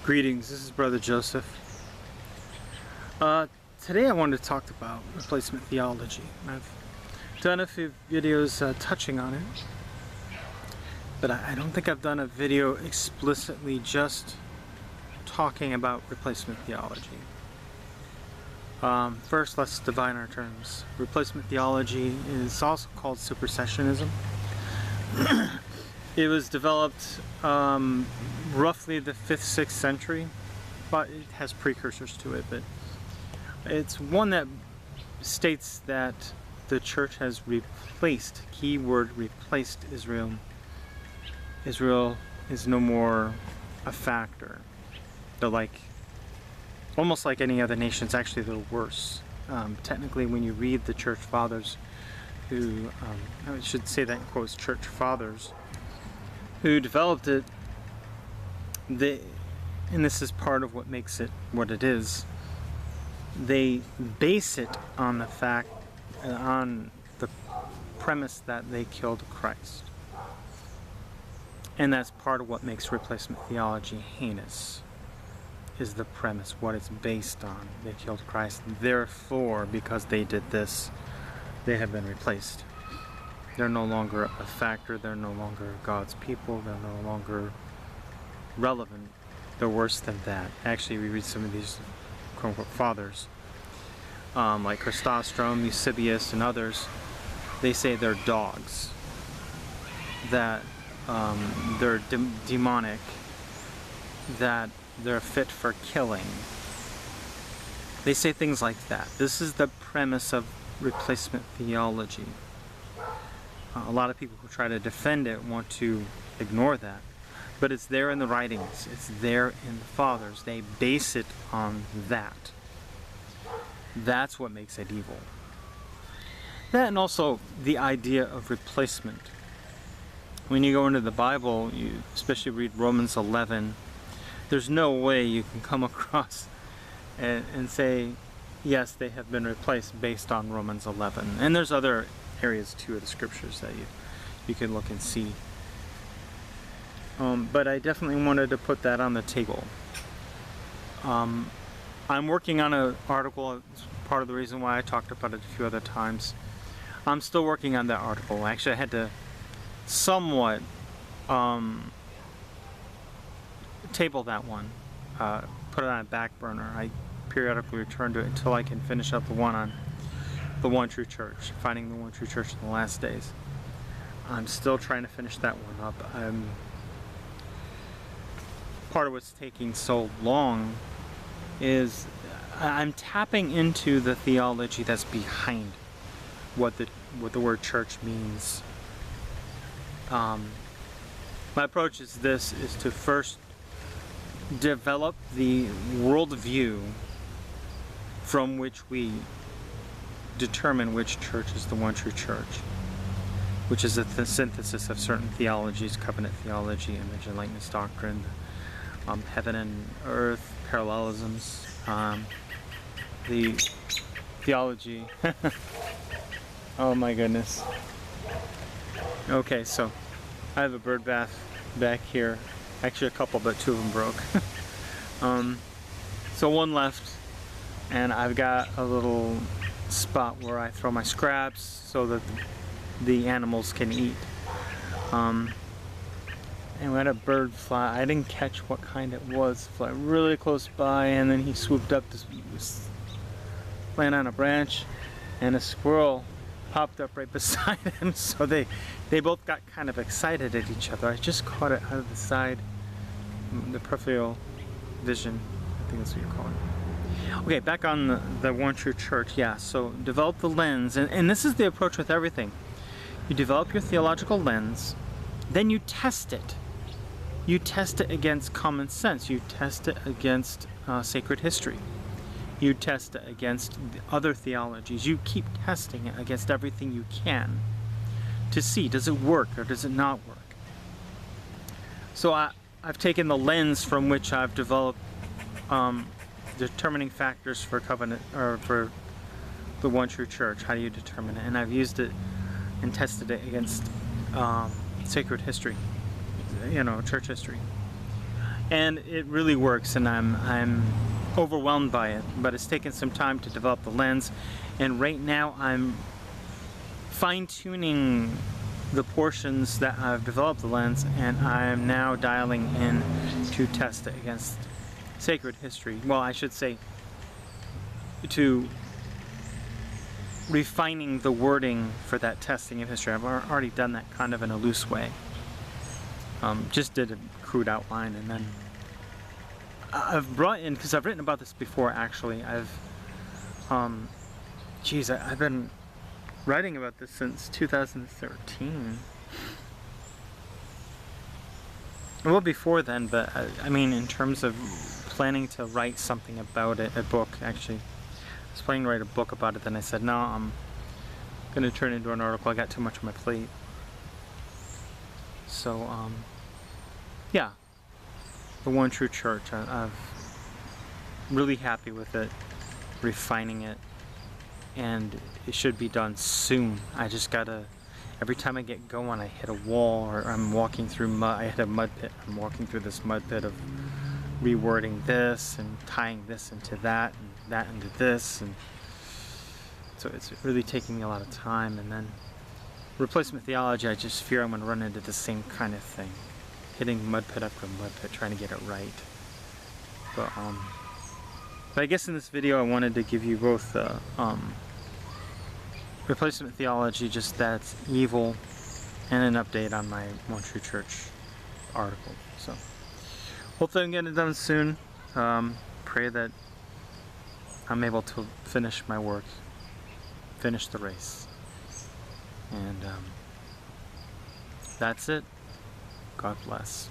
Greetings, this is Brother Joseph. Today I wanted to talk about replacement theology. I've done a few videos touching on it, but I don't think I've done a video explicitly just talking about replacement theology. First, let's define our terms. Replacement theology is also called supersessionism. It was developed roughly the 5th, 6th century, but it has precursors to it. But it's one that states that the church has replaced, keyword replaced, Israel. Israel is no more a factor. They're almost like any other nation. It's actually they're worse. Technically, when you read the church fathers, who I should say that in quotes, church fathers, who developed it, and this is part of what makes it what it is, they base it on the fact, on the premise that they killed Christ. And that's part of what makes replacement theology heinous, is the premise, what it's based on. They killed Christ, therefore, because they did this, they have been replaced. They're no longer a factor, they're no longer God's people, they're no longer relevant. They're worse than that. Actually, we read some of these quote-unquote fathers, like Chrysostom, Eusebius, and others. They say they're dogs, that they're demonic, that they're fit for killing. They say things like that. This is the premise of replacement theology. A lot of people who try to defend it want to ignore that. But it's there in the writings. It's there in the fathers. They base it on that. That's what makes it evil. That, and also the idea of replacement. When you go into the Bible, you especially read Romans 11, there's no way you can come across and say, yes, they have been replaced based on Romans 11. And there's other areas too of the scriptures that you can look and see. But I definitely wanted to put that on the table. I'm working on an article. It's part of the reason why I talked about it a few other times. I'm still working on that article. Actually, I had to somewhat table that one, put it on a back burner. I periodically return to it until I can finish up the one on the one true church, finding the one true church in the last days. I'm still trying to finish that one up. Part of what's taking so long is I'm tapping into the theology that's behind what the word church means. My approach is to first develop the worldview from which we determine which church is the one true church, which is the synthesis of certain theologies: covenant theology, image and likeness doctrine, heaven and earth, parallelisms, the theology. Oh my goodness. Okay, so I have a bird bath back here. Actually a couple, but two of them broke. So one left, and I've got a little spot where I throw my scraps so that the animals can eat. And we had a bird fly. I didn't catch what kind it was. Fly really close by, and then he swooped up to land on a branch, and a squirrel popped up right beside him. So they both got kind of excited at each other. I just caught it out of the side, the peripheral vision. I think that's what you call it. Okay, back on the one true church. Yeah, so develop the lens, and this is the approach with everything. You develop your theological lens, then you test it. You test it against common sense. You test it against sacred history. You test it against other theologies. You keep testing it against everything you can to see, does it work or does it not work? So I've taken the lens from which I've developed determining factors for covenant, or for the one true church. How do you determine it? And I've used it and tested it against sacred history, church history. And it really works, and I'm overwhelmed by it, but it's taken some time to develop the lens, and right now I'm fine-tuning the portions that I've developed the lens, and I'm now dialing in to test it against sacred history. Well, I should say to refining the wording for that testing of history. I've already done that kind of in a loose way. Just did a crude outline, and then I've brought in, because I've written about this before actually, I've been writing about this since 2013. Well, before then, but I mean, in terms of planning to write something about it, a book actually. I was planning to write a book about it, then I said, no, I'm going to turn it into an article. I got too much on my plate. So, yeah, the One True Church, I'm really happy with it, refining it, and it should be done soon. I just gotta, every time I get going, I hit a wall, or I'm walking through mud. I hit a mud pit. I'm walking through this mud pit of rewording this and tying this into that and that into this, and so it's really taking me a lot of time. And then replacement theology, I just fear I'm going to run into the same kind of thing, hitting mud pit after mud pit, trying to get it right. But I guess in this video I wanted to give you both replacement theology, just that's evil, and an update on my One True Church article. So hopefully I can get it done soon. Pray that I'm able to finish my work, finish the race. And that's it. God bless.